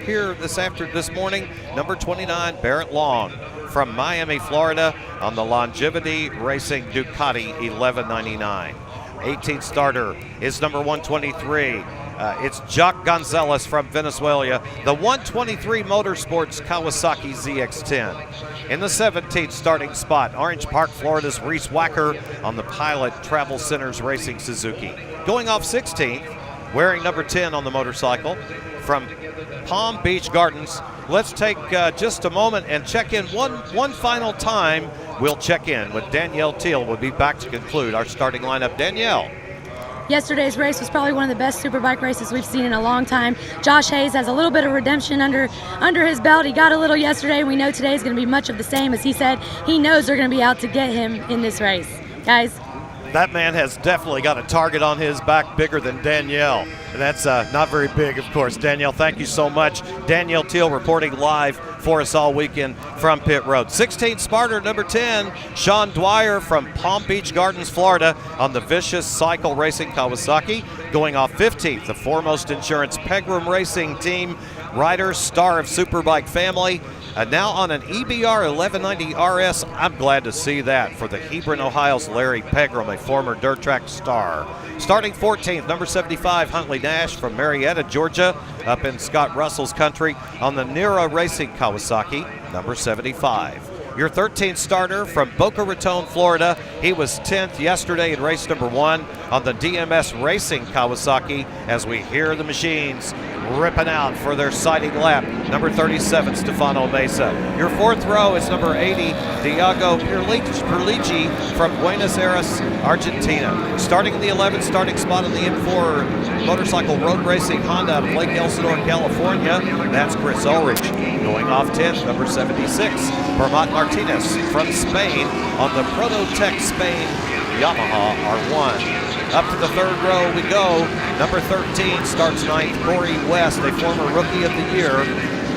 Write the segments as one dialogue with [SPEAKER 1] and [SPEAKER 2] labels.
[SPEAKER 1] here this morning, number 29, Barrett Long from Miami, Florida, on the Longevity Racing Ducati 1199. 18th starter is number 123. It's Jock Gonzalez from Venezuela, the 123 Motorsports Kawasaki ZX-10. In the 17th starting spot, Orange Park, Florida's Reese Wacker on the Pilot Travel Centers Racing Suzuki. Going off 16th, wearing number 10 on the motorcycle, from Palm Beach Gardens. Let's take just a moment and check in one final time. We'll check in with Danielle Teal. We'll be back to conclude our starting lineup. Danielle.
[SPEAKER 2] Yesterday's race was probably one of the best Superbike races we've seen in a long time. Josh Hayes has a little bit of redemption under his belt. He got a little yesterday. We know today is going to be much of the same. As he said, he knows they're going to be out to get him in this race. Guys.
[SPEAKER 1] That man has definitely got a target on his back bigger than Danielle. And that's not very big, of course. Danielle, thank you so much. Danielle Teal reporting live for us all weekend from pit road. 16th starter, number 10, Sean Dwyer from Palm Beach Gardens, Florida, on the Vicious Cycle Racing Kawasaki. Going off 15th, the Foremost Insurance Pegram Racing Team rider, star of Superbike family. Now on an EBR 1190 RS, I'm glad to see that for the Hebron, Ohio's Larry Pegram, a former dirt track star. Starting 14th, number 75, Huntley Nash from Marietta, Georgia, up in Scott Russell's country on the Nera Racing Kawasaki, number 75. Your 13th starter from Boca Raton, Florida. He was 10th yesterday in race number 1 on the DMS Racing Kawasaki as we hear the machines ripping out for their sighting lap. Number 37, Stefano Mesa. Your 4th row is number 80, Diego Perlici from Buenos Aires, Argentina. Starting in the 11th starting spot on the M4 Motorcycle Road Racing Honda out of Lake Elsinore, California, that's Chris Ulrich. Going off 10th, number 76, Vermont Martinez from Spain on the Prototech Spain Yamaha R1. Up to the 3rd row we go. Number 13 starts 9th, Corey West, a former Rookie of the Year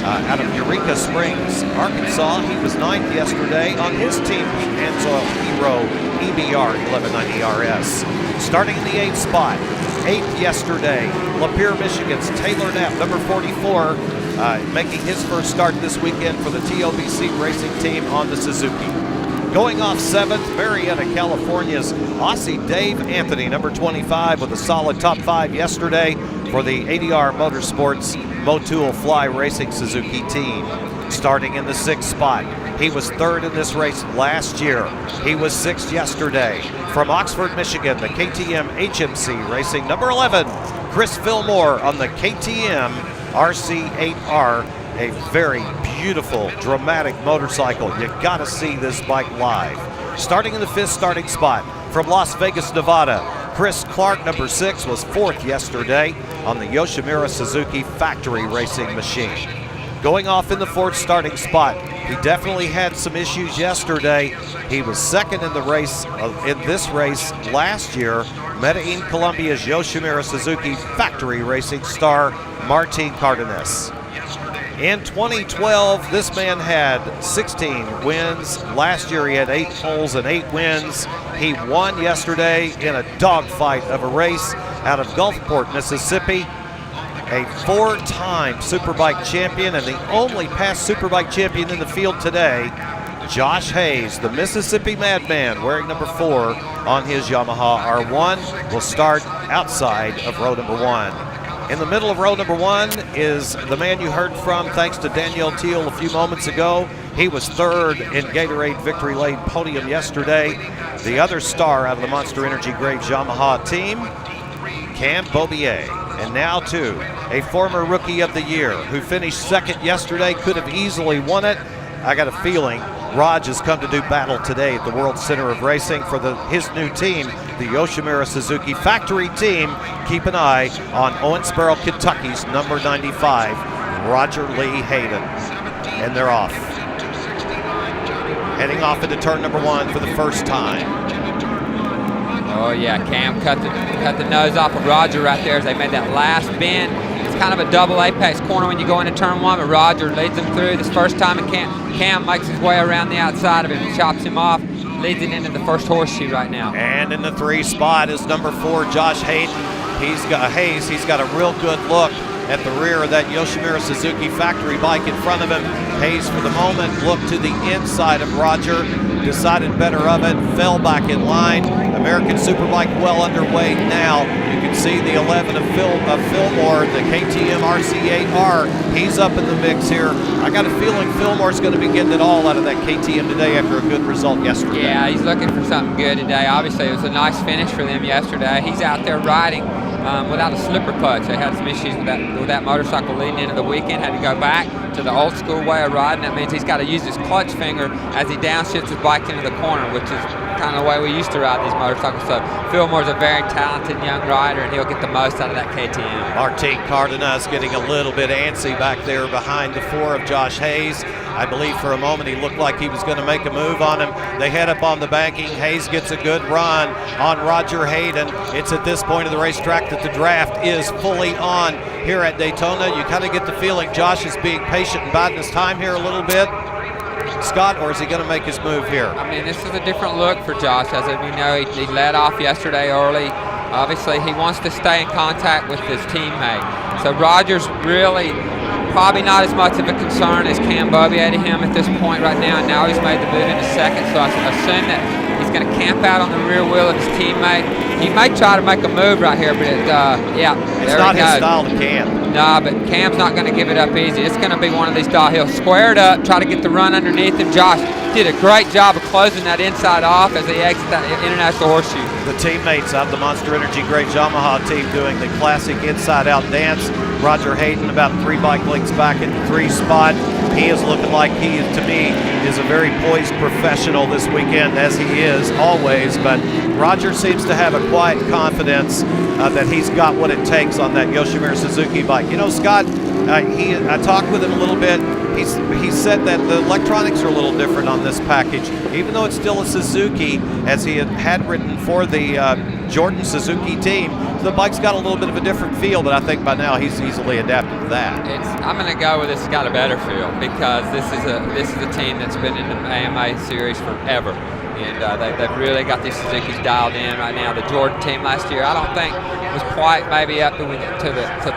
[SPEAKER 1] out of Eureka Springs, Arkansas. He was 9th yesterday on his team, Anzoil Hero EBR 1190 RS. Starting in the 8th spot, 8th yesterday, Lapeer, Michigan's Taylor Knapp, number 44, making his first start this weekend for the TOBC Racing Team on the Suzuki. Going off 7th, Marietta, California's Aussie Dave Anthony, number 25, with a solid top 5 yesterday for the ADR Motorsports Motul Fly Racing Suzuki team. Starting in the 6th spot, he was 3rd in this race last year. He was 6th yesterday. From Oxford, Michigan, the KTM HMC Racing, number 11, Chris Fillmore on the KTM RC8R. A very beautiful, dramatic motorcycle. You gotta see this bike live. Starting in the 5th starting spot from Las Vegas, Nevada, Chris Clark, number 6, was 4th yesterday on the Yoshimura Suzuki factory racing machine. Going off in the 4th starting spot, he definitely had some issues yesterday. He was 2nd in the race, in this race last year. Medellin, Colombia's Yoshimura Suzuki factory racing star, Martin Cardenas. In 2012, this man had 16 wins. Last year, he had 8 poles and 8 wins. He won yesterday in a dogfight of a race out of Gulfport, Mississippi. A 4-time Superbike champion and the only past Superbike champion in the field today. Josh Hayes, the Mississippi Madman, wearing number 4 on his Yamaha R1, will start outside of row number 1. In the middle of row number 1 is the man you heard from, thanks to Danielle Teal a few moments ago. He was 3rd in Gatorade Victory Lane podium yesterday. The other star out of the Monster Energy Graves Yamaha team, Cam Bobier. And now, too, a former Rookie of the Year who finished 2nd yesterday, could have easily won it. I got a feeling Raj has come to do battle today at the World Center of Racing for his new team, the Yoshimura Suzuki factory team. Keep an eye on Owensboro, Kentucky's number 95, Roger Lee Hayden. And they're off. Heading off into turn number 1 for the first time.
[SPEAKER 3] Oh yeah, Cam cut the nose off of Roger right there as they made that last bend. It's kind of a double apex corner when you go into turn 1, but Roger leads him through this first time, and Cam makes his way around the outside of him, chops him off, leads it into the first horseshoe right now.
[SPEAKER 1] And in the 3 spot is number 4, Josh Hayden. He's got a real good look at the rear of that Yoshimura Suzuki factory bike in front of him. Hayes, for the moment, looked to the inside of Roger, decided better of it, fell back in line. American Superbike well underway now. You can see the 11 of Fillmore, the KTM RC8R. He's up in the mix here. I got a feeling Fillmore's going to be getting it all out of that KTM today after a good result yesterday.
[SPEAKER 3] Yeah, he's looking for something good today. Obviously, it was a nice finish for them yesterday. He's out there riding without a slipper clutch. They had some issues with that motorcycle leading into the weekend. Had to go back to the old school way of riding. That means he's got to use his clutch finger as he downshifts his bike into the corner, which is kind of the way we used to ride these motorcycles. So Fillmore's a very talented young rider, and he'll get the most out of that KTM.
[SPEAKER 1] Martin Cardenas getting a little bit antsy back there behind the 4 of Josh Hayes. I believe for a moment he looked like he was going to make a move on him. They head up on the banking. Hayes gets a good run on Roger Hayden. It's at this point of the racetrack that the draft is fully on here at Daytona. You kind of get the feeling Josh is being patient and biding his time here a little bit. Scott, or is he going to make his move here?
[SPEAKER 3] I mean, this is a different look for Josh. As we know, he led off yesterday early. Obviously, he wants to stay in contact with his teammate. So Roger's really probably not as much of a concern as Cam Bobier to him at this point right now. Now he's made the move into second, so I assume that he's going to camp out on the rear wheel of his teammate. He might try to make a move right here, but yeah,
[SPEAKER 1] it's not his style to Cam.
[SPEAKER 3] Nah, but Cam's not going to give it up easy. It's going to be one of these style. He'll square it up, try to get the run underneath him. Josh did a great job of closing that inside off as they exit that International Horseshoe.
[SPEAKER 1] The teammates of the Monster Energy Great Yamaha team doing the classic inside-out dance. Roger Hayden about 3 bike lengths back at the 3 spot. He is looking like he, to me, is a very poised professional this weekend, as he is always. But Roger seems to have a quiet confidence that he's got what it takes on that Yoshimura Suzuki bike. You know, Scott, I talked with him a little bit. He said that the electronics are a little different on this package, even though it's still a Suzuki, as he had ridden for the Jordan Suzuki team. The bike's got a little bit of a different feel, but I think by now he's easily adapted to that.
[SPEAKER 3] I'm going to go with it's got a better feel, because this is a team that's been in the AMA series forever. And they've really got these Suzukis dialed in right now. The Jordan team last year, I don't think was quite maybe up to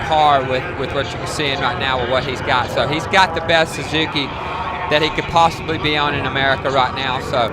[SPEAKER 3] par with what you're seeing right now with what he's got. So he's got the best Suzuki that he could possibly be on in America right now. So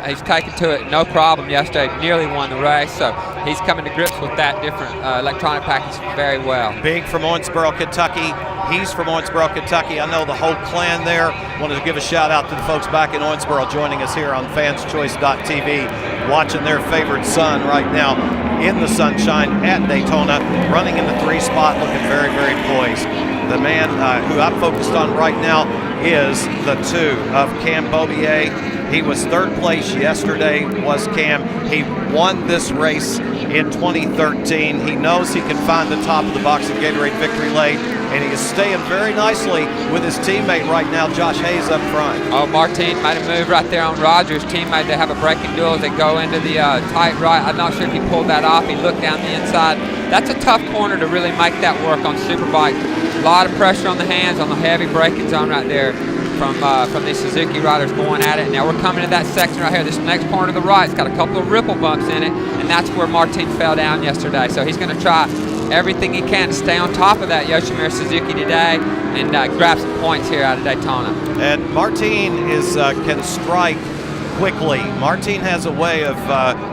[SPEAKER 3] he's taken to it no problem yesterday, nearly won the race. So he's coming to grips with that different electronic package very well.
[SPEAKER 1] Big from Owensboro, Kentucky. He's from Owensboro, Kentucky. I know the whole clan there. Wanted to give a shout out to the folks back in Owensboro joining us here on fanschoice.tv, watching their favorite son right now in the sunshine at Daytona, running in the 3 spot, looking very, very poised. The man who I'm focused on right now is the 2 of Cam Bobier. He was 3rd place yesterday, was Cam. He won this race in 2013. He knows he can find the top of the box at Gatorade Victory Lane, and he is staying very nicely with his teammate right now, Josh Hayes, up front.
[SPEAKER 3] Oh, Martin made a move right there on Roger's teammate. They have a braking duel as they go into the tight right. I'm not sure if he pulled that off. He looked down the inside. That's a tough corner to really make that work on Superbike. A lot of pressure on the hands on the heavy braking zone right there from these Suzuki riders going at it. Now we're coming to that section right here. This next corner to the right, it's got a couple of ripple bumps in it, and that's where Martin fell down yesterday. So he's going to try everything he can to stay on top of that Yoshimura Suzuki today and grab some points here out of Daytona. And
[SPEAKER 1] Martin can strike quickly. Martin has a way of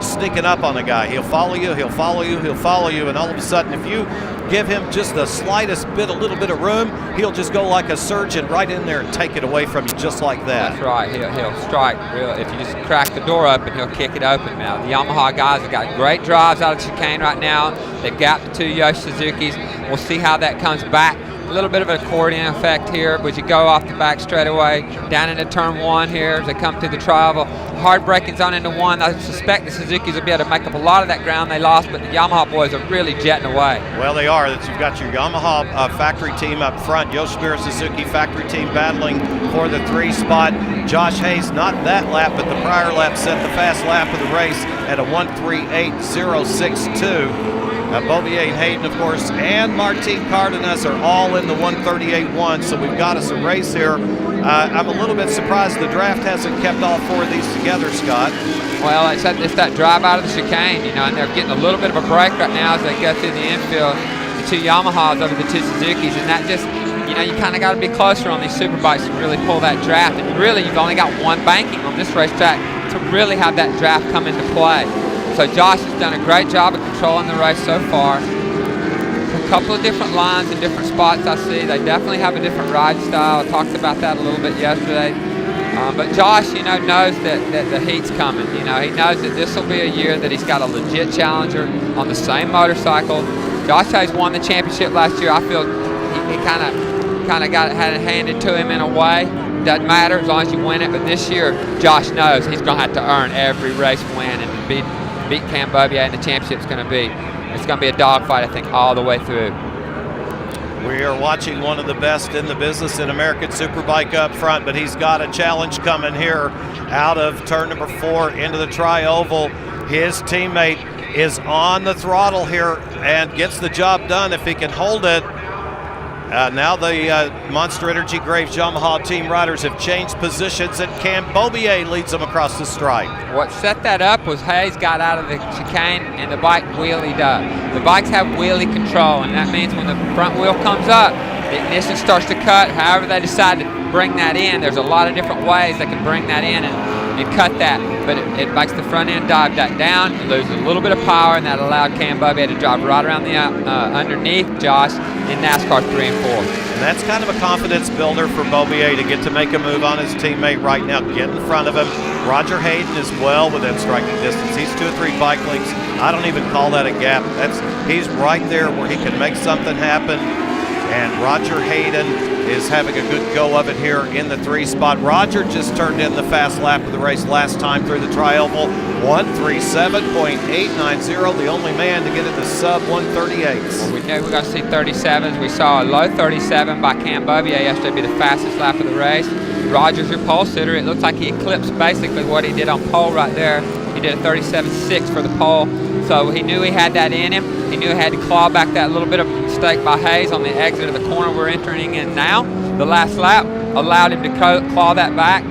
[SPEAKER 1] sneaking up on a guy. He'll follow you, he'll follow you, he'll follow you, and all of a sudden, if you give him just the slightest bit, a little bit of room, he'll just go like a surgeon right in there and take it away from you just like that.
[SPEAKER 3] That's right. He'll strike real. If you just crack the door open, he'll kick it open. Now the Yamaha guys have got great drives out of chicane right now. They've got the 2 Yosh Suzukis. We'll see how that comes back. A little bit of an accordion effect here, but you go off the back straightaway, down into turn 1 here as they come through the travel. Hard braking zone into 1. I suspect the Suzukis will be able to make up a lot of that ground they lost, but the Yamaha boys are really jetting away.
[SPEAKER 1] Well, they are. You've got your Yamaha factory team up front, Yoshimura Suzuki factory team battling for the 3 spot. Josh Hayes, not that lap, but the prior lap set the fast lap of the race at a 1:38.062. Bobier and Hayden, of course, and Martin Cardenas are all in the 1:38.1, so we've got us a race here. I'm a little bit surprised the draft hasn't kept all 4 of these together, Scott.
[SPEAKER 3] Well, it's that drive out of the chicane, and they're getting a little bit of a break right now as they go through the infield. The two Yamahas over the two Suzukis, and that just, you know, you kind of got to be closer on these Superbikes to really pull that draft. And really, you've only got one banking on this racetrack to really have that draft come into play. So Josh has done a great job of controlling the race so far. A couple of different lines and different spots I see. They definitely have a different ride style. I talked about that a little bit yesterday. But Josh, you know, knows that the heat's coming. You know, he knows that this will be a year that he's got a legit challenger on the same motorcycle. Josh Hayes won the championship last year. I feel he kind of had it handed to him in a way. Doesn't matter as long as you win it. But this year, Josh knows he's going to have to earn every race win, and to beat Cam Beaubier in the championship is going to be a dogfight, I think, all the way through.
[SPEAKER 1] We are watching one of the best in the business in American Superbike up front, but he's got a challenge coming here out of turn number 4 into the tri-oval. His teammate is on the throttle here and gets the job done if he can hold it. Now the Monster Energy Graves Yamaha team riders have changed positions, and Cam Beaubier leads them across the stripe.
[SPEAKER 3] What set that up was Hayes got out of the chicane and the bike wheelied up. The bikes have wheelie control, and that means when the front wheel comes up, the ignition starts to cut. However they decide to bring that in, there's a lot of different ways they can bring that in and cut that, but it makes the front end dive that down. It loses a little bit of power, and that allowed Cam Beaubier to drive right around the underneath Josh in NASCAR 3 and 4.
[SPEAKER 1] And that's kind of a confidence builder for Beaubier to get to make a move on his teammate right now, get in front of him. Roger Hayden is well within striking distance. He's 2 or 3 bike lengths. I don't even call that a gap. He's right there where he can make something happen. And Roger Hayden is having a good go of it here in the 3 spot. Roger just turned in the fast lap of the race last time through the tri-oval. 1:37.890, the only man to get into sub 138s.
[SPEAKER 3] Well, we knew we were going to see 37s. We saw a low 37 by Cam Beaubier yesterday be the fastest lap of the race. Roger's your pole sitter. It looks like he eclipsed basically what he did on pole right there. He did a 37.6 for the pole. So he knew he had that in him. He knew he had to claw back that little bit of mistake by Hayes on the exit of the corner we're entering in now. The last lap allowed him to claw that back.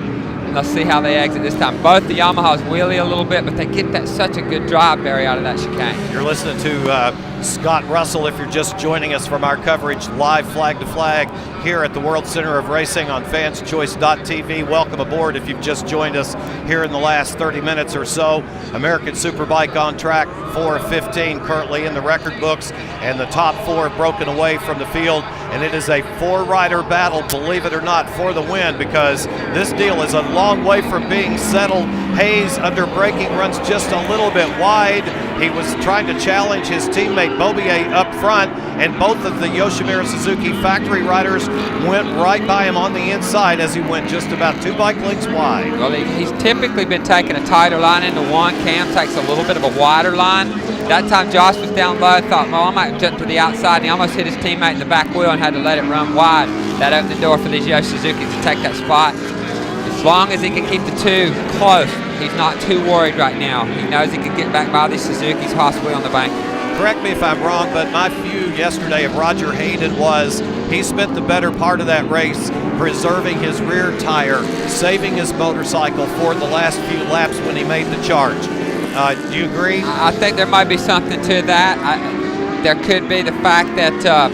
[SPEAKER 3] Let's see how they exit this time. Both the Yamahas wheelie a little bit, but they get that such a good drive, Barry, out of that chicane.
[SPEAKER 1] You're listening to Scott Russell if you're just joining us from our coverage live flag to flag here at the World Center of Racing on fanschoice.tv. Welcome aboard if you've just joined us here in the last 30 minutes or so. American Superbike on track 4:15 currently in the record books, and the top 4 broken away from the field, and it is a 4-rider battle, believe it or not, for the win, because this deal is a long way from being settled. Hayes under braking runs just a little bit wide. He was trying to challenge his teammate Beaubier up front, and both of the Yoshimura Suzuki factory riders went right by him on the inside as he went just about 2 bike lengths wide.
[SPEAKER 3] Well, he's typically been taking a tighter line into one. Cam takes a little bit of a wider line. That time Josh was down low, thought, well, I might jump to the outside, and he almost hit his teammate in the back wheel and had to let it run wide. That opened the door for these Yosh Suzukis to take that spot. As long as he can keep the 2 close, he's not too worried right now. He knows he can get back by these Suzukis possibly on the bank.
[SPEAKER 1] Correct me if I'm wrong, but my view yesterday of Roger Hayden was he spent the better part of that race preserving his rear tire, saving his motorcycle for the last few laps when he made the charge. Do you agree?
[SPEAKER 3] I think there might be something to that. There could be the fact that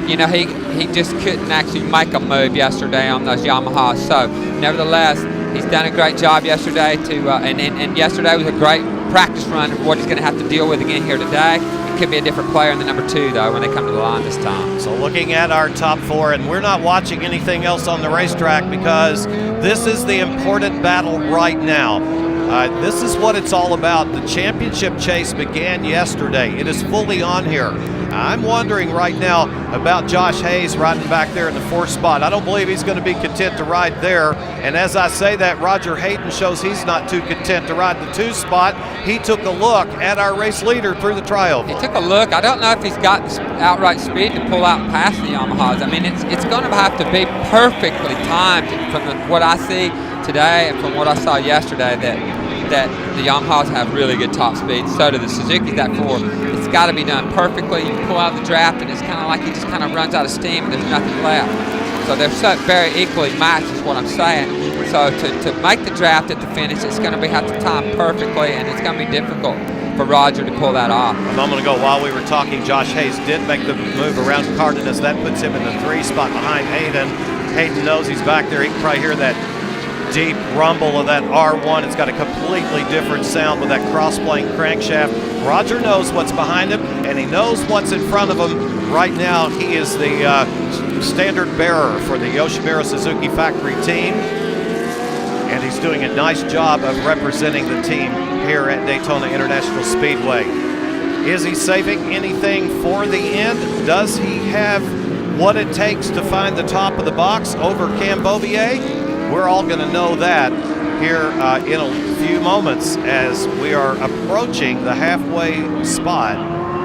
[SPEAKER 3] you know, he just couldn't actually make a move yesterday on those Yamahas. So nevertheless, he's done a great job yesterday and yesterday was a great practice run of what he's going to have to deal with again here today. It could be a different player in the number 2 though when they come to the line this time.
[SPEAKER 1] So looking at our top 4, and we're not watching anything else on the racetrack because this is the important battle right now. This is what it's all about. The championship chase began yesterday. It is fully on here. I'm wondering right now about Josh Hayes riding back there in the 4th spot. I don't believe he's going to be content to ride there. And as I say that, Roger Hayden shows he's not too content to ride the 2 spot. He took a look at our race leader through the tri-oval.
[SPEAKER 3] He took a look. I don't know if he's got the outright speed to pull out past the Yamahas. I mean, it's going to have to be perfectly timed from what I see today and from what I saw yesterday that the Yamahas have really good top speed. So do the Suzuki, that 4. It's got to be done perfectly. You pull out the draft, and it's kind of like he just kind of runs out of steam, and there's nothing left. So they're so very equally matched is what I'm saying. So to make the draft at the finish, it's going to have to time perfectly, and it's going to be difficult. for Roger to pull that off.
[SPEAKER 1] A moment ago, while we were talking, Josh Hayes did make the move around Cardenas. That puts him in the 3 spot behind Hayden. Hayden knows he's back there. He can probably hear that deep rumble of that R1. It's got a completely different sound with that cross-plane crankshaft. Roger knows what's behind him, and he knows what's in front of him. Right now, he is the standard bearer for the Yoshimura Suzuki factory team, and he's doing a nice job of representing the team here at Daytona International Speedway. Is he saving anything for the end? Does he have what it takes to find the top of the box over Cam Beaubier? We're all going to know that here in a few moments as we are approaching the halfway spot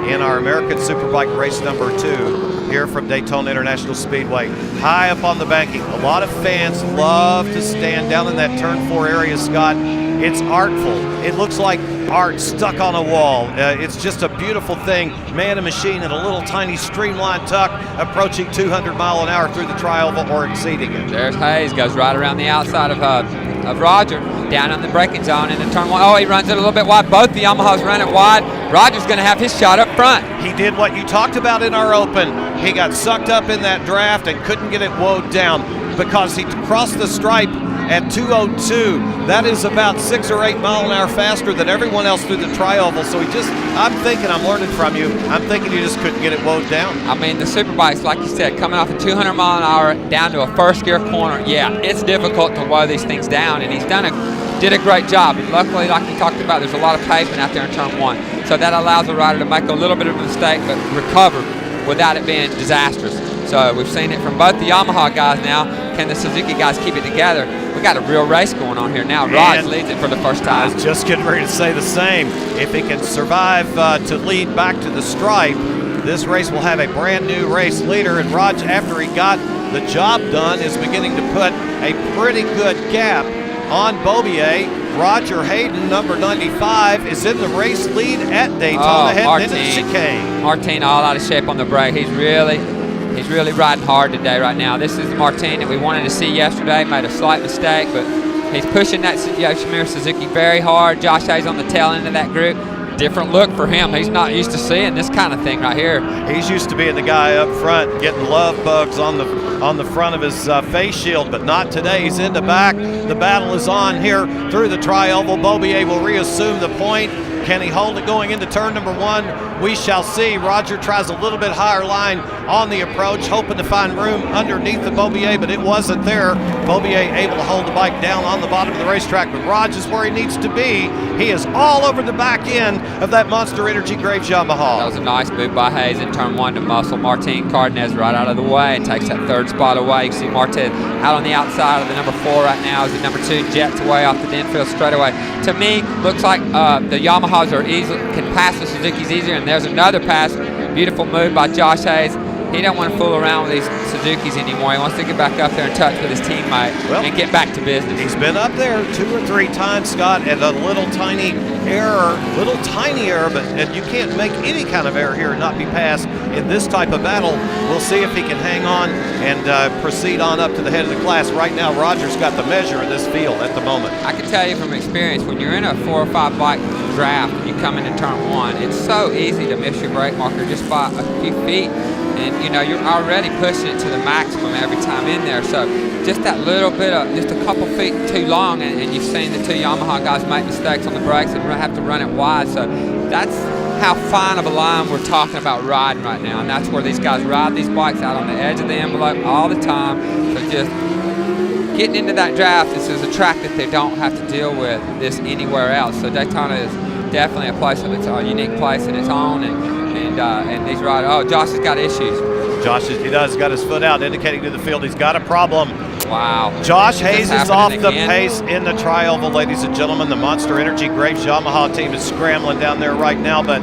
[SPEAKER 1] in our American Superbike race number 2 here from Daytona International Speedway. High up on the banking. A lot of fans love to stand down in that turn 4 area, Scott. It's artful. It looks like art stuck on a wall. It's just a beautiful thing. Man and machine in a little tiny streamlined tuck approaching 200 mile an hour through the tri-oval or exceeding it.
[SPEAKER 3] There's Hayes, goes right around the outside of Roger, down on the braking zone into turn 1. Oh, he runs it a little bit wide. Both the Yamahas run it wide. Roger's going to have his shot up front.
[SPEAKER 1] He did what you talked about in our open. He got sucked up in that draft and couldn't get it woed down because he crossed the stripe at 202. That is about 6 or 8 mile an hour faster than everyone else through the tri-oval. So I'm learning from you. I'm thinking you just couldn't get it woed down.
[SPEAKER 3] I mean, the Superbikes, like you said, coming off a 200 mile an hour down to a first gear corner. Yeah, it's difficult to woe these things down, and he's did a great job. And luckily, like we talked about, there's a lot of pavement out there in turn 1. So that allows the rider to make a little bit of a mistake, but recover without it being disastrous. So we've seen it from both the Yamaha guys now. Can the Suzuki guys keep it together? We got a real race going on here now. Raj leads it for the first time.
[SPEAKER 1] I was just getting ready to say the same. If he can survive to lead back to the stripe, this race will have a brand new race leader. And Raj, after he got the job done, is beginning to put a pretty good gap on Beaubier. Roger Hayden, number 95, is in the race lead at Daytona, heading into the chicane.
[SPEAKER 3] Martin all out of shape on the brake. He's really riding hard today right now. This is the Martin that we wanted to see yesterday. Made a slight mistake, but he's pushing that Yoshimura Suzuki very hard. Josh Hayes on the tail end of that group. Different look for him. He's not used to seeing this kind of thing right here.
[SPEAKER 1] He's used to being the guy up front, getting love bugs on the front of his face shield, but not today. He's in the back. The battle is on here through the tri-oval. Beaubier will reassume the point. Can he hold it going into turn number 1? We shall see. Roger tries a little bit higher line on the approach, hoping to find room underneath the Beaubier, but it wasn't there. Beaubier able to hold the bike down on the bottom of the racetrack, but Raj is where he needs to be. He is all over the back end of that Monster Energy Graves Yamaha.
[SPEAKER 3] That was a nice move by Hayes in turn 1 to muscle Martin Cardenas right out of the way and takes that 3rd spot away. You see Martin out on the outside of the number 4 right now as the number 2 jets away off the Denfield straightaway. To me, looks like the Yamahas can pass the Suzuki's easier, and there's another pass. Beautiful move by Josh Hayes. He don't want to fool around with these Suzukis anymore. He wants to get back up there in touch with his teammate and get back to business.
[SPEAKER 1] He's been up there 2 or 3 times, Scott, at a little tiny error, but you can't make any kind of error here and not be passed in this type of battle. We'll see if he can hang on and proceed on up to the head of the class. Right now, Roger's got the measure of this field at the moment.
[SPEAKER 3] I can tell you from experience, when you're in a 4 or 5 bike draft and you come into turn 1, it's so easy to miss your brake marker just by a few feet. And you know, you're already pushing it to the maximum every time in there. So just that little bit of, just a couple feet too long, and you've seen the 2 Yamaha guys make mistakes on the brakes and have to run it wide. So that's how fine of a line we're talking about riding right now. And that's where these guys ride these bikes out on the edge of the envelope all the time. So just getting into that draft, this is a track that they don't have to deal with this anywhere else. So Daytona is definitely a place of its own, unique place in its own. And these riders, oh, Josh has got issues.
[SPEAKER 1] He does, got his foot out, indicating to the field he's got a problem.
[SPEAKER 3] Wow.
[SPEAKER 1] Josh Hayes is off the pace in the tri-oval, ladies and gentlemen. The Monster Energy Graves Yamaha team is scrambling down there right now, but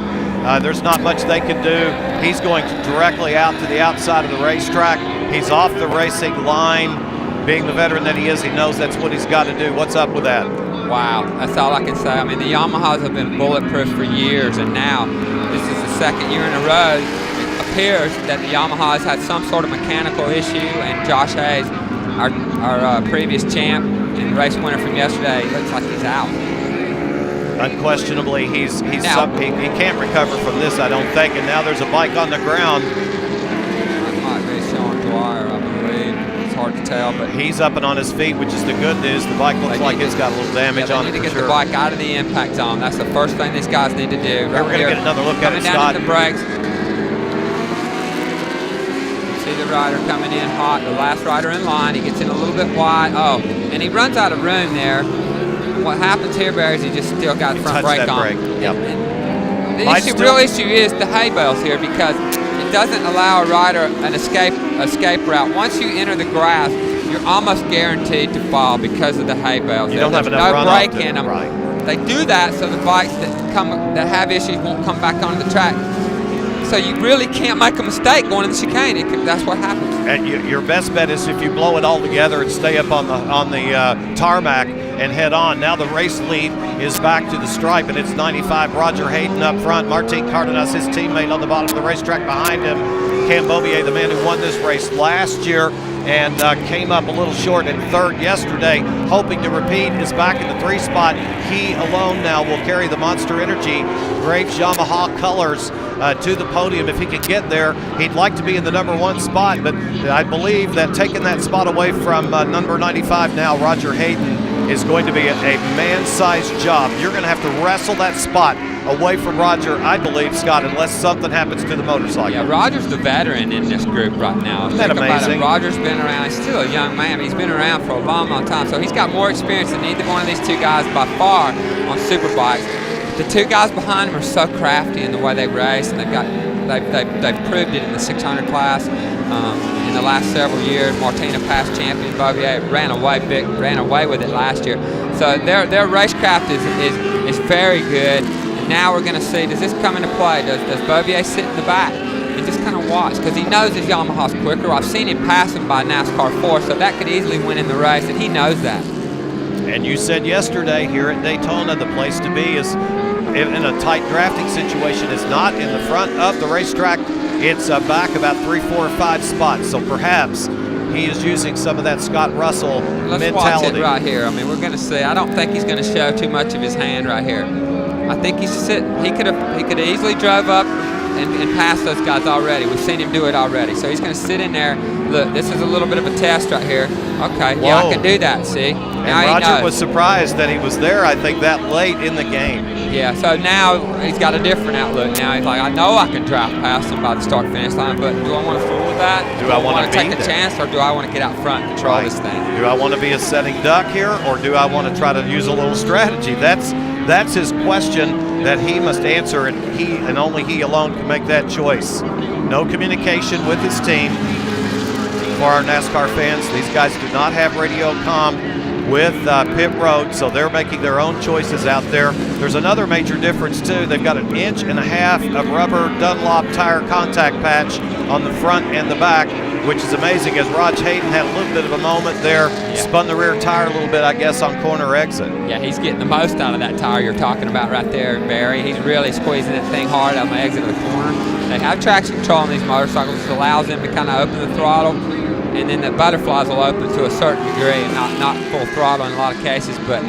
[SPEAKER 1] there's not much they can do. He's going directly out to the outside of the racetrack. He's off the racing line. Being the veteran that he is, he knows that's what he's got to do. What's up with that?
[SPEAKER 3] Wow, that's all I can say. I mean, the Yamahas have been bulletproof for years, and now this is the 2nd year in a row. It appears that the Yamahas had some sort of mechanical issue, and Josh Hayes, our previous champ and race winner from yesterday, looks like he's out.
[SPEAKER 1] Unquestionably, he can't recover from this, I don't think. And now there's a bike on the ground.
[SPEAKER 3] That might be Sean Dwyer, I believe. It's hard to tell, but
[SPEAKER 1] he's up and on his feet, which is the good news. The bike looks like it's got a little damage on it.
[SPEAKER 3] They need to get the bike out of the impact zone. That's the first thing these guys need to do.
[SPEAKER 1] Here, we're going to get another look at it, Scott.
[SPEAKER 3] Coming down to the brakes. See the rider coming in hot, the last rider in line. He gets in a little bit wide. Oh, and he runs out of room there. What happens here, Barry, is he just still got front brake on.
[SPEAKER 1] Yep.
[SPEAKER 3] The real issue is the hay bales here, because it doesn't allow a rider an escape route. Once you enter the grass, you're almost guaranteed to fall because of the hay bales.
[SPEAKER 1] You don't have enough
[SPEAKER 3] no
[SPEAKER 1] run
[SPEAKER 3] brake in them.
[SPEAKER 1] Right.
[SPEAKER 3] They do that so the bikes that have issues won't come back onto the track. So you really can't make a mistake going in the chicane. That's what happens.
[SPEAKER 1] And your best bet is if you blow it all together and stay up on the tarmac and head on. Now the race lead is back to the stripe, and it's 95. Roger Hayden up front. Martin Cardenas, his teammate, on the bottom of the racetrack behind him. Cam Beaubier, the man who won this race last year and came up a little short in third yesterday, hoping to repeat, is back in the 3 spot. He alone now will carry the Monster Energy Graves Yamaha colors to the podium. If he can get there, he'd like to be in the number 1 spot, but I believe that taking that spot away from number 95 now, Roger Hayden, is going to be a man-sized job. You're going to have to wrestle that spot away from Roger, I believe, Scott, unless something happens to the motorcycle.
[SPEAKER 3] Yeah, Roger's the veteran in this group right now.
[SPEAKER 1] Isn't that amazing?
[SPEAKER 3] Roger's been around. He's still a young man. He's been around for a long, long time. So he's got more experience than either one of these 2 guys by far on Superbikes. The 2 guys behind him are so crafty in the way they race, and they've proved it in the 600 class. In the last several years, Martina past champion, Beaubier ran away with it last year. So their racecraft is very good. And now we're going to see, does this come into play? Does Beaubier sit in the back and just kind of watch? Because he knows his Yamaha's quicker. I've seen him pass him by NASCAR 4, so that could easily win in the race, and he knows that. And
[SPEAKER 1] you said yesterday here at Daytona, the place to be is in a tight drafting situation is not in the front of the racetrack. It's back about 3, 4, 5 spots. So perhaps he is using some of that Scott Russell mentality.
[SPEAKER 3] Let's watch it right here. I mean, we're going to see. I don't think he's going to show too much of his hand right here. I think he's sitting. He could have easily drove up and passed those guys already. We've seen him do it already. So he's going to sit in there. Look, this is a little bit of a test right here. Okay,
[SPEAKER 1] Whoa.
[SPEAKER 3] Yeah, I can do that, see? Now
[SPEAKER 1] and Roger was surprised that he was there, I think, that late in the game.
[SPEAKER 3] Yeah, so now he's got a different outlook now. He's like, I know I can drive past him by the start-finish line, but do I want to fool with that?
[SPEAKER 1] Do I want to
[SPEAKER 3] take a chance, or do I want to get out front and control this thing?
[SPEAKER 1] Do I want to be a setting duck here, or do I want to try to use a little strategy? That's his question that he must answer, and he and only he alone can make that choice. No communication with his team. For our NASCAR fans, these guys do not have radio comm with pit road, so they're making their own choices out there. There's another major difference too. They've got 1.5 inches of rubber Dunlop tire contact patch on the front and the back, which is amazing, as Raj Hayden had a little bit of a moment there, spun the rear tire a little bit, I guess, on corner exit. Yeah, he's getting the most out of that tire you're talking about right there, Barry. He's really squeezing that thing hard on the exit of the corner. They have traction control on these motorcycles, which allows them to kind of open the throttle, and then the butterflies will open to a certain degree, and not full throttle in a lot of cases. But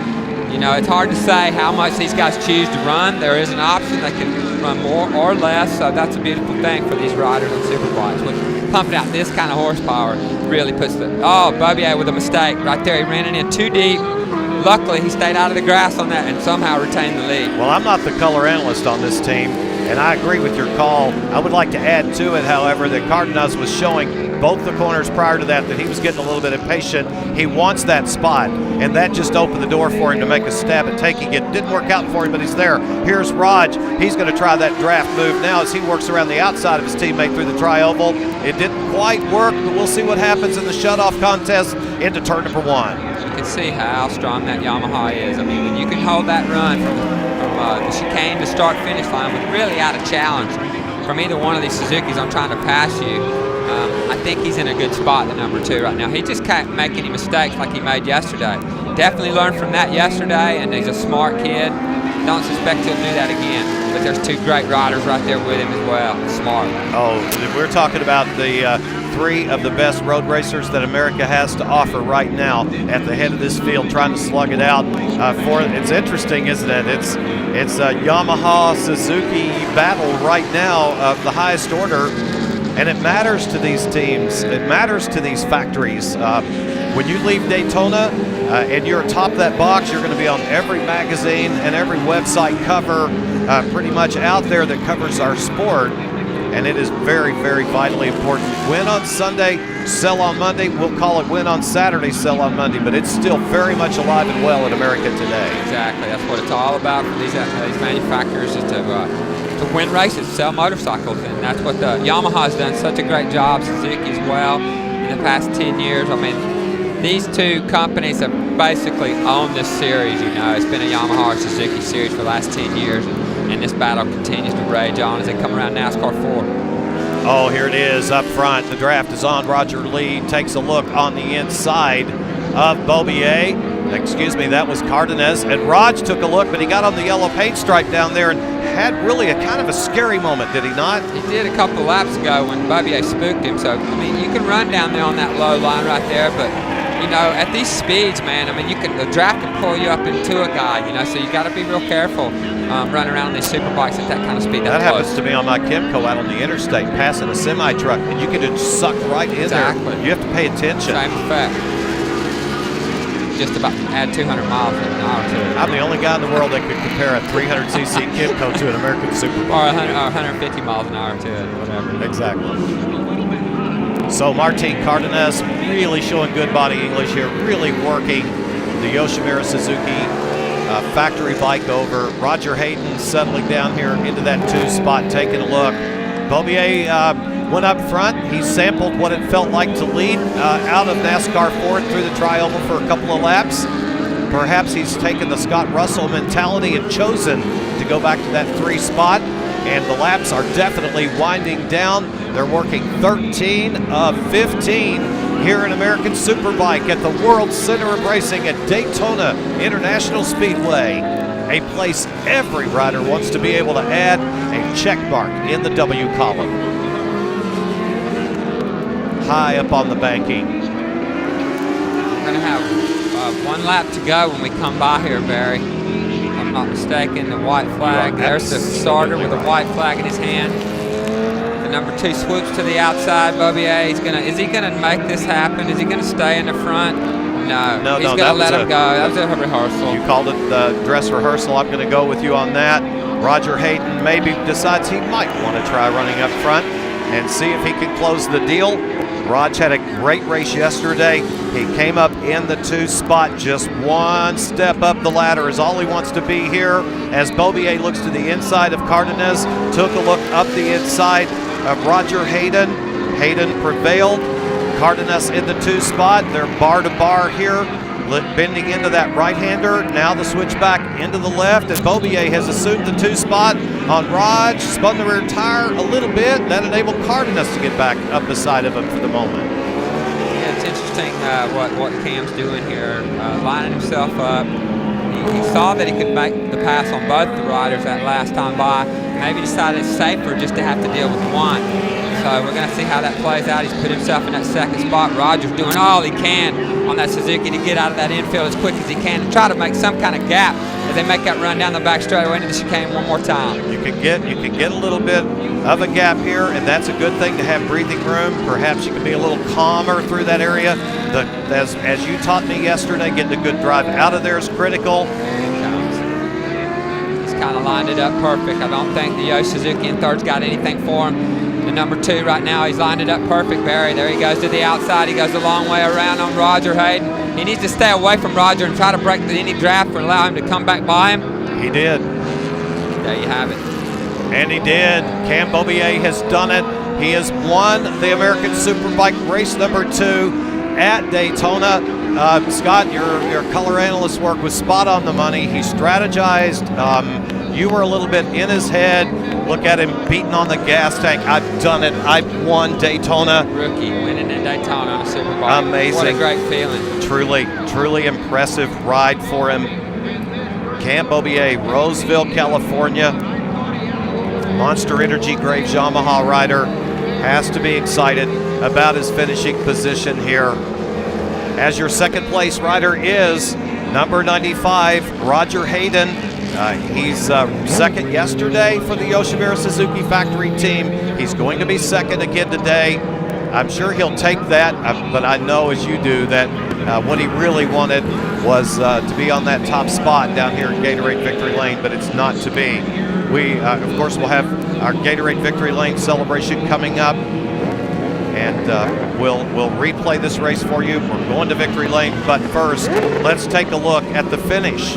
[SPEAKER 1] you know, it's hard to say how much these guys choose to run. There is an option; they can run more or less. So that's a beautiful thing for these riders on Superbikes. When pumping out this kind of horsepower really puts the Beaubier with a mistake right there. He ran it in too deep. Luckily, he stayed out of the grass on that and somehow retained the lead. Well, I'm not the color analyst on this team, and I agree with your call. I would like to add to it, however, that Cardenas was showing both the corners prior to that he was getting a little bit impatient. He wants that spot, and that just opened the door for him to make a stab at taking it. Didn't work out for him, but he's there. Here's Raj. He's going to try that draft move now as he works around the outside of his teammate through the tri-oval. It didn't quite work, but we'll see what happens in the shutoff contest into turn number 1. You can see how strong that Yamaha is. I mean, when you can hold that run from the chicane to start-finish line with really out of challenge from either one of these Suzukis on trying to pass you, I think he's in a good spot at number 2 right now. He just can't make any mistakes like he made yesterday. Definitely learned from that yesterday, and he's a smart kid. Don't suspect he'll do that again. But there's 2 great riders right there with him as well. Smart. Oh, we're talking about the three of the best road racers that America has to offer right now at the head of this field, trying to slug it out. It's interesting, isn't it? It's a Yamaha Suzuki battle right now of the highest order, and it matters to these teams. It matters to these factories. When you leave Daytona and you're atop that box, you're going to be on every magazine and every website cover pretty much out there that covers our sport. And it is very, very vitally important. Win on Sunday, sell on Monday. We'll call it win on Saturday, sell on Monday, but it's still very much alive and well in America today.
[SPEAKER 3] Exactly. That's what it's all about for these manufacturers, is to win races, sell motorcycles, and that's what the Yamaha's done such a great job. Suzuki as well in the past 10 years. I mean, these two companies have basically owned this series. You know, it's been a Yamaha or Suzuki series for the last 10 years. And this battle continues to rage on as they come around NASCAR 4.
[SPEAKER 1] Oh, here it is up front. The draft is on. Roger Lee takes a look on the inside of Beaubier. Excuse me, that was Cardenas. And Raj took a look, but he got on the yellow paint stripe down there and had really a kind of a scary moment, did he not?
[SPEAKER 3] He did a couple of laps ago when Beaubier spooked him. So, I mean, you can run down there on that low line right there, but you know, at these speeds, man, I mean, the draft can pull you up into a guy, you know, so you got to be real careful running around these superbikes at that kind of speed.
[SPEAKER 1] That happens to me on my Kimco out on the interstate, passing a semi-truck, and you can just suck right in there. You have to pay attention.
[SPEAKER 3] Same effect. Just about add 200 miles an hour to it.
[SPEAKER 1] I'm the only guy in the world that could compare a 300cc Kimco to an American Superbike.
[SPEAKER 3] Or 150 miles an hour to it, or whatever.
[SPEAKER 1] Exactly. So Martin Cardenas really showing good body English here, really working the Yoshimura Suzuki factory bike over. Roger Hayden settling down here into that 2 spot, taking a look. Beaubier went up front. He sampled what it felt like to lead out of NASCAR 4 through the tri-oval for a couple of laps. Perhaps he's taken the Scott Russell mentality and chosen to go back to that 3 spot. And the laps are definitely winding down. They're working 13 of 15 here in American Superbike at the World Center of Racing at Daytona International Speedway, a place every rider wants to be able to add a check mark in the W column. High up on the banking.
[SPEAKER 3] We're going to have 1 lap to go when we come by here, Barry. If I'm not mistaken, the white flag. There's the starter with a white flag in his hand. Number 2 swoops to the outside. Beaubier, is he gonna make this happen? Is he gonna stay in the front? No, he's gonna let him go. That was a rehearsal.
[SPEAKER 1] You called it the dress rehearsal. I'm gonna go with you on that. Roger Hayden maybe decides he might want to try running up front and see if he can close the deal. Raj had a great race yesterday. He came up in the 2 spot, just 1 step up the ladder is all he wants to be here. As Beaubier looks to the inside of Cardenas, took a look up the inside of Roger Hayden. Hayden prevailed. Cardenas in the 2 spot. They're bar to bar here, bending into that right-hander. Now the switch back into the left, and Beaubier has assumed the 2 spot on Raj, spun the rear tire a little bit. That enabled Cardenas to get back up beside of him for the moment.
[SPEAKER 3] Yeah, it's interesting what Cam's doing here, lining himself up. He saw that he could make the pass on both the riders that last time by. Maybe decided it's safer just to have to deal with 1. So we're going to see how that plays out. He's put himself in that 2nd spot. Roger's doing all he can on that Suzuki to get out of that infield as quick as he can and try to make some kind of gap as they make that run down the back straightaway into the chicane one more time.
[SPEAKER 1] You can get a little bit of a gap here, and that's a good thing to have breathing room. Perhaps you can be a little calmer through that area. As you taught me yesterday, getting a good drive out of there is critical.
[SPEAKER 3] Kind of lined it up perfect. I don't think the Yo Suzuki in 3rd's got anything for him. The number 2 right now, he's lined it up perfect, Barry. There he goes to the outside. He goes a long way around on Roger Hayden. He needs to stay away from Roger and try to break any draft or allow him to come back by him.
[SPEAKER 1] He did.
[SPEAKER 3] There you have it.
[SPEAKER 1] And he did. Cam Beaubier has done it. He has won the American Superbike race number 2 at Daytona. Scott, your color analyst work was spot on the money. He strategized. You were a little bit in his head. Look at him beating on the gas tank. I've done it. I've won Daytona.
[SPEAKER 3] Rookie winning in Daytona on a Superbike.
[SPEAKER 1] Amazing.
[SPEAKER 3] What a great feeling.
[SPEAKER 1] Truly impressive ride for him. Cam Beaubier, Roseville, California. Monster Energy Graves Yamaha rider. has to be excited about his finishing position here. As your second place rider is number 95, Roger Hayden. He's second yesterday for the Yoshimura Suzuki factory team. He's going to be second again today. I'm sure he'll take that, but I know, as you do, that what he really wanted was to be on that top spot down here in Gatorade Victory Lane, but it's not to be. We, of course, will have our Gatorade Victory Lane celebration coming up, and we'll replay this race for you. We're going to Victory Lane, but first, let's take a look at the finish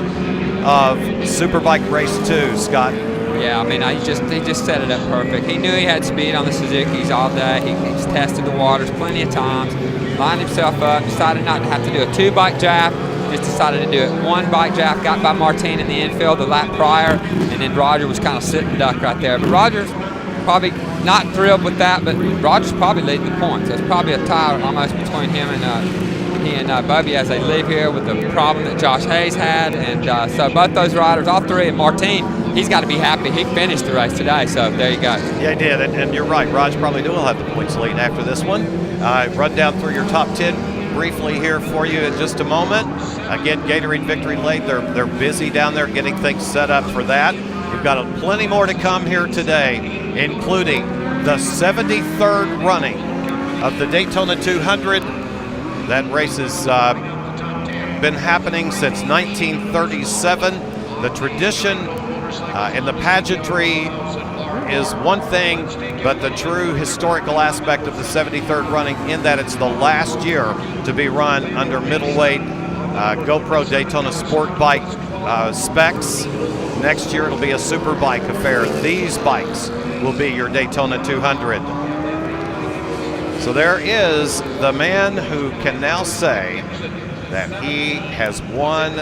[SPEAKER 1] of Superbike Race 2, Scott.
[SPEAKER 3] Yeah, I mean, he just set it up perfect. He knew he had speed on the Suzukis all day. He's tested the waters plenty of times, lined himself up, decided not to have to do a 2-bike draft, just decided to do it 1-bike draft, got by Martin in the infield the lap prior, and then Roger was kind of sitting duck right there. But Roger's probably not thrilled with that, but Roger's probably leading the points. There's probably a tie almost between him and Bubby as they leave here with the problem that Josh Hayes had. And so both those riders, all three, and Martin, he's got to be happy. He finished the race today, so there you go.
[SPEAKER 1] Yeah, he did, and you're right. Raj probably will have the points lead after this one. Run down through your top 10 briefly here for you in just a moment. Again, Gatorade Victory Lane, they're busy down there getting things set up for that. We've got plenty more to come here today, including the 73rd running of the Daytona 200. That race has been happening since 1937. The tradition and the pageantry is one thing, but the true historical aspect of the 73rd running in that it's the last year to be run under middleweight GoPro Daytona Sport Bike specs. Next year it'll be a Superbike affair. These bikes will be your Daytona 200. So there is the man who can now say that he has won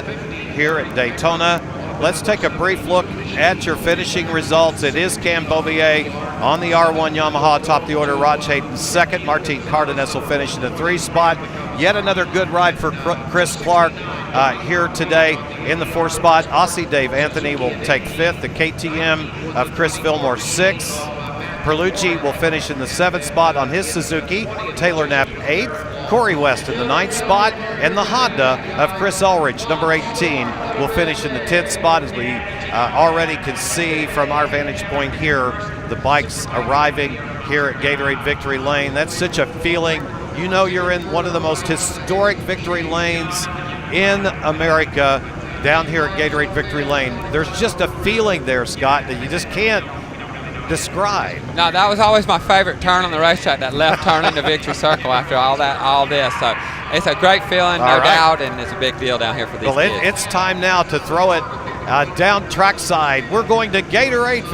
[SPEAKER 1] here at Daytona. Let's take a brief look at your finishing results. It is Cam Beaubier on the R1 Yamaha, top of the order. Raj Hayden second. Martin Cardenas will finish in the 3 spot. Yet another good ride for Chris Clark here today in the 4 spot. Aussie Dave Anthony will take 5th. The KTM of Chris Fillmore 6th. Perlucci will finish in the 7th spot on his Suzuki. Taylor Knapp 8th. Corey West in the 9th spot. And the Honda of Chris Ulrich, number 18, will finish in the 10th spot. As we already can see from our vantage point here, the bikes arriving here at Gatorade Victory Lane. That's such a feeling. You know you're in one of the most historic victory lanes in America down here at Gatorade Victory Lane. There's just a feeling there, Scott, that you just can't describe.
[SPEAKER 3] No, that was always my favorite turn on the racetrack, that left turn into Victory Circle after all this. So it's a great feeling, no doubt, and it's a big deal down here for these kids.
[SPEAKER 1] It's time now to throw it down trackside. We're going to Gatorade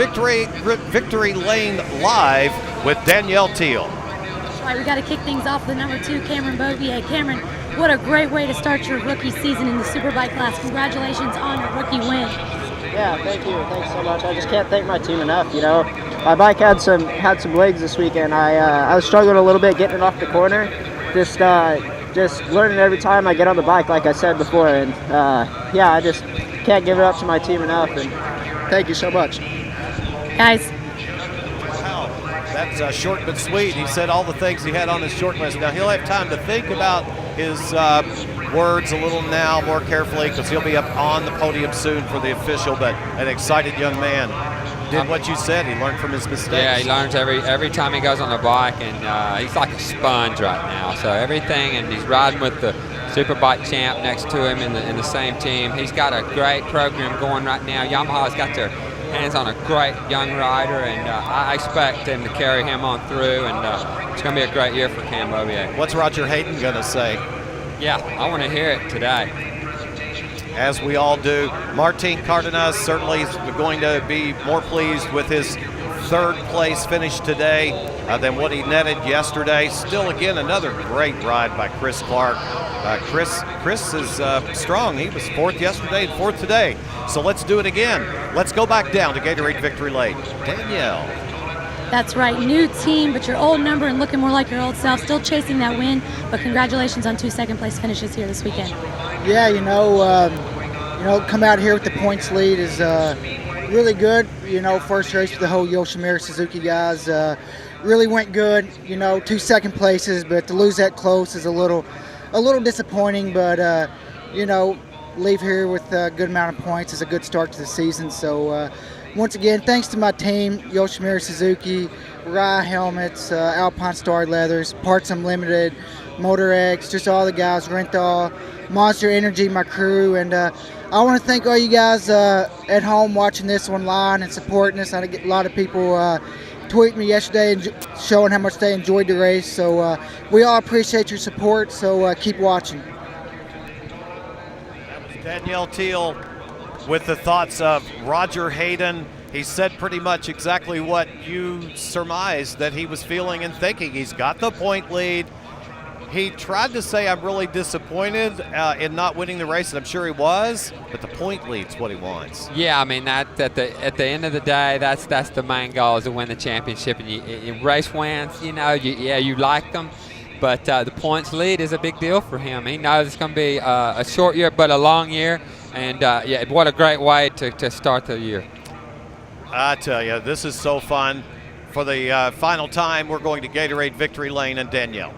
[SPEAKER 1] Victory Lane live with Danielle Teal.
[SPEAKER 2] All right, we got to kick things off with number 2, Cameron Beaubier. Cameron, what a great way to start your rookie season in the Superbike class. Congratulations on a rookie win.
[SPEAKER 4] Yeah, thank you. Thanks so much. I just can't thank my team enough. You know, my bike had some legs this weekend. I was struggling a little bit getting it off the corner. Just learning every time I get on the bike, like I said before. And yeah, I just can't give it up to my team enough. And thank you so much,
[SPEAKER 2] guys.
[SPEAKER 1] Wow, that's short but sweet. He said all the things he had on his short list. Now he'll have time to think about his words a little now more carefully, because he'll be up on the podium soon for the official. But an excited young man did what you said. He learned from his mistakes.
[SPEAKER 3] Yeah, he learns every time he goes on the bike, and he's like a sponge right now. So everything, and he's riding with the Superbike champ next to him in the same team. He's got a great program going right now. Yamaha's got their hands on a great young rider, and I expect him to carry him on through, and it's going to be a great year for Cam Beaubier.
[SPEAKER 1] What's Roger Hayden going to say?
[SPEAKER 3] Yeah, I want to hear it today.
[SPEAKER 1] As we all do. Martin Cardenas certainly is going to be more pleased with his 3rd place finish today than what he netted yesterday. Still, again, another great ride by Chris Clark. Chris is strong. He was 4th yesterday and 4th today. So let's do it again. Let's go back down to Gatorade Victory Lane. Danielle.
[SPEAKER 2] That's right, new team, but your old number and looking more like your old self. Still chasing that win, but congratulations on 2 second-place finishes here this weekend.
[SPEAKER 5] Yeah, come out here with the points lead is really good. First race for the whole Yoshimura Suzuki guys. really went good. 2 second places, but to lose that close is a little disappointing. But leave here with a good amount of points is a good start to the season. So once again, thanks to my team, Yoshimura Suzuki, Gara Helmets, Alpine Star Leathers, Parts Unlimited, Motor X, just all the guys, Renthal, Monster Energy, my crew, and I want to thank all you guys at home watching this online and supporting us. I get a lot of people tweeting me yesterday and showing how much they enjoyed the race. So we all appreciate your support, so keep watching.
[SPEAKER 1] Danielle Teal with the thoughts of Roger Hayden. He said pretty much exactly what you surmised that he was feeling and thinking. He's got the point lead. He tried to say, I'm really disappointed in not winning the race, and I'm sure he was, but the point lead's what he wants.
[SPEAKER 3] Yeah, I mean, that at the end of the day, that's the main goal, is to win the championship. And you race wins, you like them, but the points lead is a big deal for him. He knows it's going to be a short year, but a long year, and what a great way to start the year.
[SPEAKER 1] I tell you, this is so fun. For the final time, we're going to Gatorade Victory Lane and Danielle.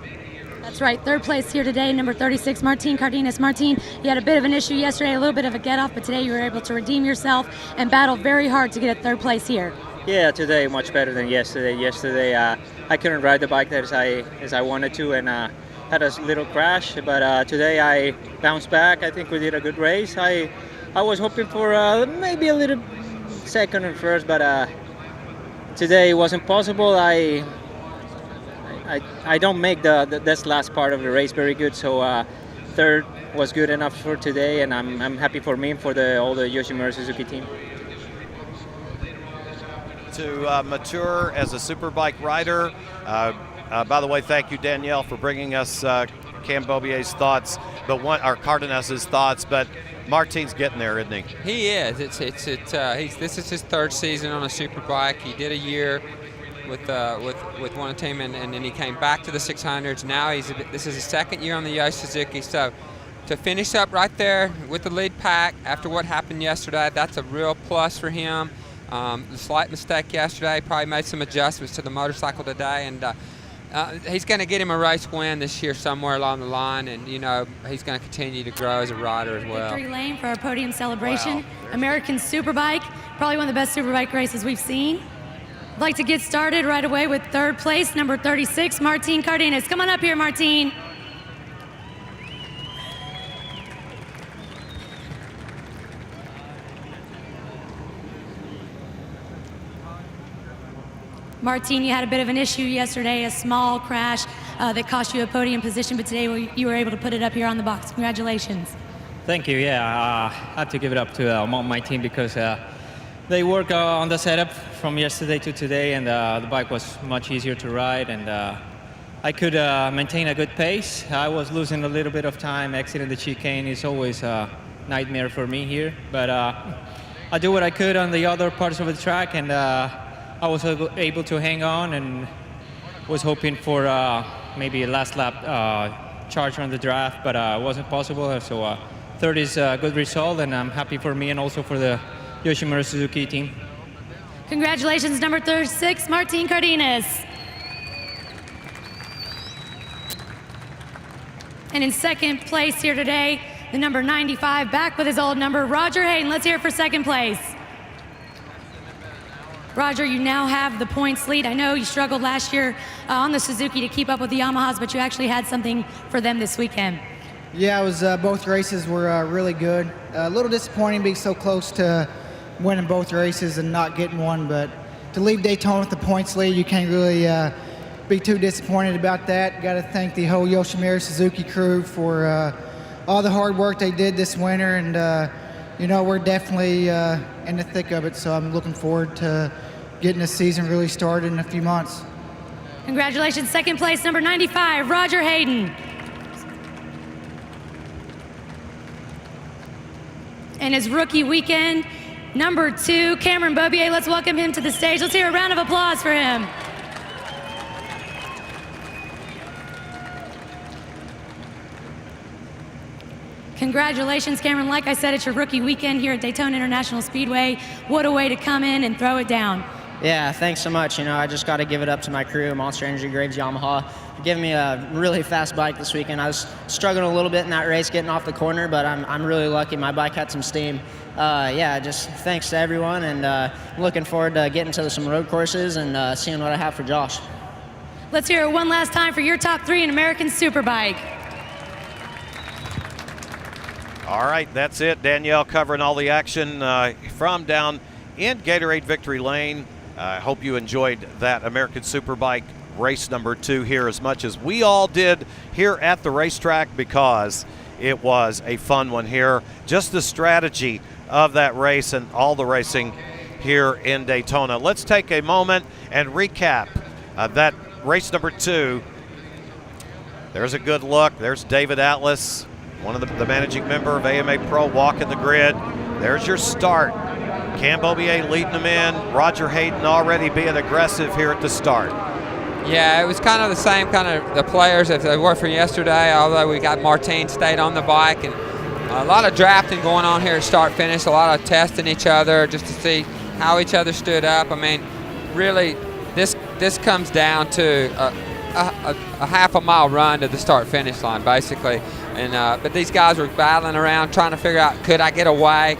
[SPEAKER 2] That's right, third place here today, number 36, Martin Cardenas. Martin, you had a bit of an issue yesterday, a little bit of a get-off, but today you were able to redeem yourself and battle very hard to get a third place here.
[SPEAKER 6] Yeah, today much better than yesterday. Yesterday I couldn't ride the bike as I wanted to, and had a little crash, but today I bounced back. I think we did a good race. I was hoping for maybe a little second and first, but today it wasn't possible. I don't make this last part of the race very good, so third was good enough for today, and I'm happy for me and for all the Yoshimura Suzuki team.
[SPEAKER 1] To mature as a Superbike rider. By the way, thank you, Danielle, for bringing us Cam Bobier's thoughts, Cardenas' thoughts, but Martin's getting there, isn't he?
[SPEAKER 3] He is. This is his third season on a Superbike. He did a year with one team, and then he came back to the 600s. Now this is his second year on the Yosh Suzuki. So to finish up right there with the lead pack after what happened yesterday, that's a real plus for him. The slight mistake yesterday, probably made some adjustments to the motorcycle today, and he's going to get him a race win this year somewhere along the line, and he's going to continue to grow as a rider as well.
[SPEAKER 2] Victory lane for our podium celebration.
[SPEAKER 1] Wow.
[SPEAKER 2] American Superbike, probably one of the best Superbike races we've seen. I'd like to get started right away with third place, number 36, Martin Cardenas. Come on up here, Martin. Martin, you had a bit of an issue yesterday, a small crash that cost you a podium position, but today you were able to put it up here on the box. Congratulations.
[SPEAKER 7] Thank you. Yeah, I have to give it up to my team because they work on the setup from yesterday to today, and the bike was much easier to ride, and I could maintain a good pace. I was losing a little bit of time. Exiting the chicane is always a nightmare for me here, but I do what I could on the other parts of the track, and I was able to hang on and was hoping for maybe a last lap charge on the draft, but it wasn't possible. So third is a good result, and I'm happy for me and also for the Yoshimura Suzuki team.
[SPEAKER 2] Congratulations, number 36, Martin Cardenas. And in second place here today, the number 95, back with his old number, Roger Hayden. Let's hear it for second place. Roger, you now have the points lead. I know you struggled last year on the Suzuki to keep up with the Yamahas, but you actually had something for them this weekend.
[SPEAKER 5] Yeah, it was both races were really good. A little disappointing being so close to winning both races and not getting one, but to leave Daytona with the points lead, you can't really be too disappointed about that. Got to thank the whole Yoshimura Suzuki crew for all the hard work they did this winter, and we're definitely in the thick of it, so I'm looking forward to getting the season really started in a few months.
[SPEAKER 2] Congratulations, second place, number 95, Roger Hayden. And his rookie weekend, number 2, Cameron Bobier. Let's welcome him to the stage. Let's hear a round of applause for him. Congratulations, Cameron. Like I said, it's your rookie weekend here at Daytona International Speedway. What a way to come in and throw it down.
[SPEAKER 4] Yeah, thanks so much. I just got to give it up to my crew, Monster Energy Graves Yamaha, for giving me a really fast bike this weekend. I was struggling a little bit in that race getting off the corner, but I'm really lucky. My bike had some steam. Yeah, just thanks to everyone, and looking forward to getting to some road courses and seeing what I have for Josh.
[SPEAKER 2] Let's hear it one last time for your top 3 in American Superbike.
[SPEAKER 1] All right, that's it. Danielle covering all the action from down in Gatorade Victory Lane. I hope you enjoyed that American Superbike race number 2 here as much as we all did here at the racetrack, because it was a fun one here. Just the strategy of that race and all the racing here in Daytona. Let's take a moment and recap that race number 2. There's a good look. There's David Atlas, one of the managing member of AMA Pro, walking the grid. There's your start. Cam Beaubier leading them in. Roger Hayden already being aggressive here at the start.
[SPEAKER 3] Yeah, it was kind of the same kind of the players as they were from yesterday, although we got Martin stayed on the bike, and a lot of drafting going on here at start-finish, a lot of testing each other just to see how each other stood up. I mean, really, this comes down to a half a mile run to the start-finish line, basically. And but these guys were battling around, trying to figure out, could I get away?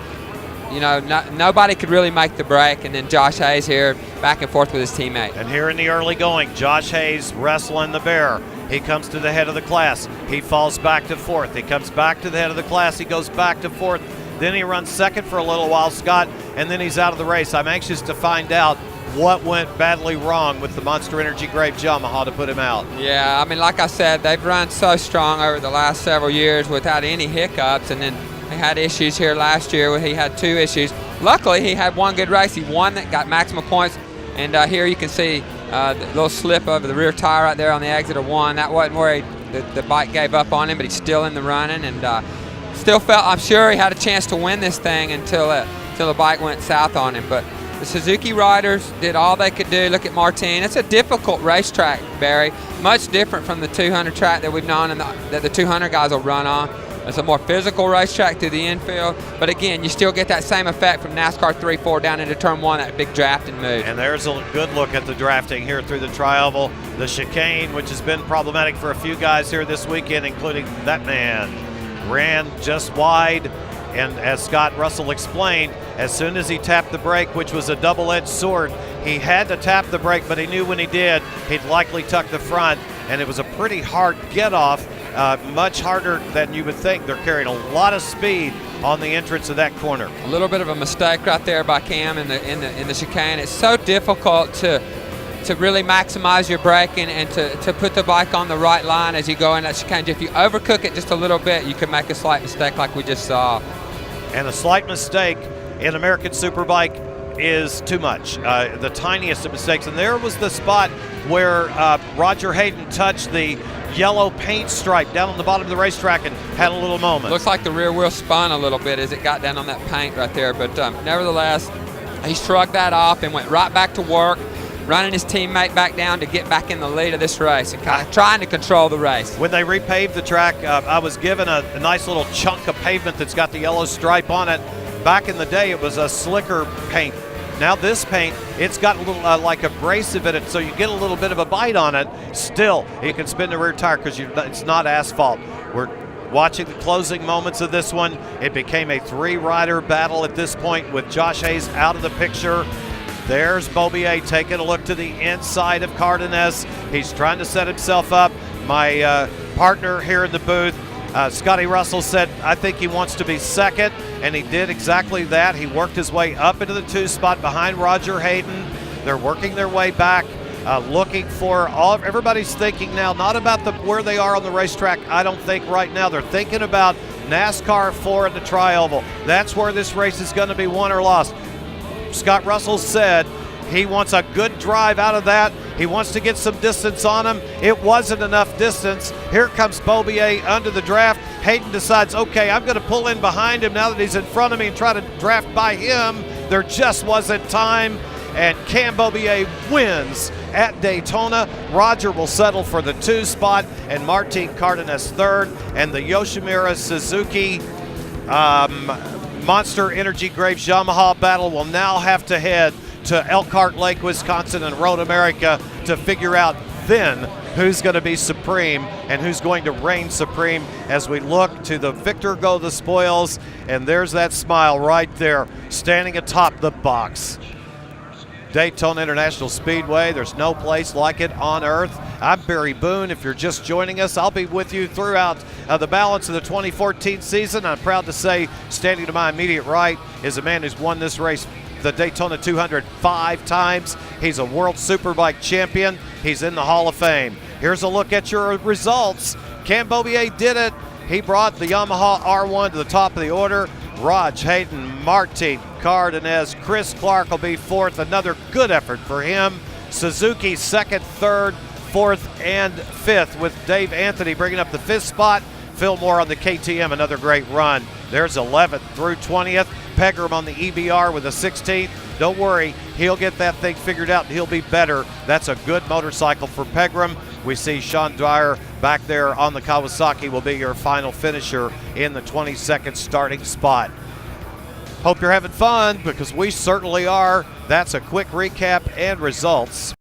[SPEAKER 3] Nobody could really make the break, and then Josh Hayes here back and forth with his teammate.
[SPEAKER 1] And here in the early going, Josh Hayes wrestling the bear. He comes to the head of the class. He falls back to 4th. He comes back to the head of the class. He goes back to 4th. Then he runs 2nd for a little while, Scott, and then he's out of the race. I'm anxious to find out what went badly wrong with the Monster Energy Graves Yamaha to put him out.
[SPEAKER 3] Yeah, I mean, like I said, they've run so strong over the last several years without any hiccups, and then he had issues here last year where he had 2 issues. Luckily, he had one good race. He won that, got maximum points, and here you can see the little slip of the rear tire right there on the exit of 1. That wasn't where the bike gave up on him, but he's still in the running, and still felt, I'm sure he had a chance to win this thing until the bike went south on him. But the Suzuki riders did all they could do. Look at Martin. It's a difficult racetrack, Barry. Much different from the 200 track that we've known and that the 200 guys will run on. It's a more physical racetrack through the infield. But again, you still get that same effect from NASCAR 3-4 down into turn 1, that big drafting move.
[SPEAKER 1] And there's a good look at the drafting here through the tri-oval. The chicane, which has been problematic for a few guys here this weekend, including that man. Ran just wide. And as Scott Russell explained, as soon as he tapped the brake, which was a double-edged sword, he had to tap the brake, but he knew when he did, he'd likely tuck the front. And it was a pretty hard get-off. Much harder than you would think. They're carrying a lot of speed on the entrance of that corner.
[SPEAKER 3] A little bit of a mistake right there by Cam in the chicane. It's so difficult to really maximize your braking and to put the bike on the right line as you go in that chicane. If you overcook it just a little bit, you can make a slight mistake like we just saw.
[SPEAKER 1] And a slight mistake in American Superbike is too much. The tiniest of mistakes. And there was the spot where Roger Hayden touched the yellow paint stripe down on the bottom of the racetrack and had a little moment.
[SPEAKER 3] Looks like the rear wheel spun a little bit as it got down on that paint right there, but nevertheless, he shrugged that off and went right back to work, running his teammate back down to get back in the lead of this race and kind of trying to control the race.
[SPEAKER 1] When they repaved the track, I was given a nice little chunk of pavement that's got the yellow stripe on it. Back in the day, it was a slicker paint. Now this paint, it's got a little like abrasive in it, so you get a little bit of a bite on it. Still, you can spin the rear tire because it's not asphalt. We're watching the closing moments of this one. It became a 3-rider battle at this point with Josh Hayes out of the picture. There's Beaubier taking a look to the inside of Cardenas. He's trying to set himself up. My partner here in the booth, Scotty Russell, said, I think he wants to be second, and he did exactly that. He worked his way up into the 2 spot behind Roger Hayden. They're working their way back, looking for everybody's thinking now not about where they are on the racetrack. I don't think right now. They're thinking about NASCAR 4 at the tri-oval. That's where this race is going to be won or lost. Scott Russell said he wants a good drive out of that. He wants to get some distance on him. It wasn't enough distance. Here comes Beaubier under the draft. Hayden decides, okay, I'm going to pull in behind him now that he's in front of me and try to draft by him. There just wasn't time, and Cam Beaubier wins at Daytona. Roger will settle for the 2 spot, and Martin Cardenas 3rd, and the Yoshimura Suzuki Monster Energy Graves Yamaha battle will now have to head to Elkhart Lake, Wisconsin and Road America to figure out then who's going to be supreme and who's going to reign supreme as we look to the victor go the spoils. And there's that smile right there standing atop the box. Daytona International Speedway, there's no place like it on earth. I'm Barry Boone. If you're just joining us, I'll be with you throughout the balance of the 2014 season. I'm proud to say, standing to my immediate right is a man who's won this race, the Daytona 200, 5 times. He's a World Superbike champion. He's in the Hall of Fame. Here's a look at your results. Cam Beaubier did it. He brought the Yamaha R1 to the top of the order. Raj, Hayden, Martin, Cardenas, Chris Clark will be 4th. Another good effort for him. Suzuki 2nd, 3rd, 4th, and 5th, with Dave Anthony bringing up the 5th spot. Phil Moore on the KTM, another great run. There's 11th through 20th. Pegram on the EBR with a 16th. Don't worry, he'll get that thing figured out and he'll be better. That's a good motorcycle for Pegram. We see Sean Dwyer back there on the Kawasaki will be your final finisher in the 22nd starting spot. Hope you're having fun, because we certainly are. That's a quick recap and results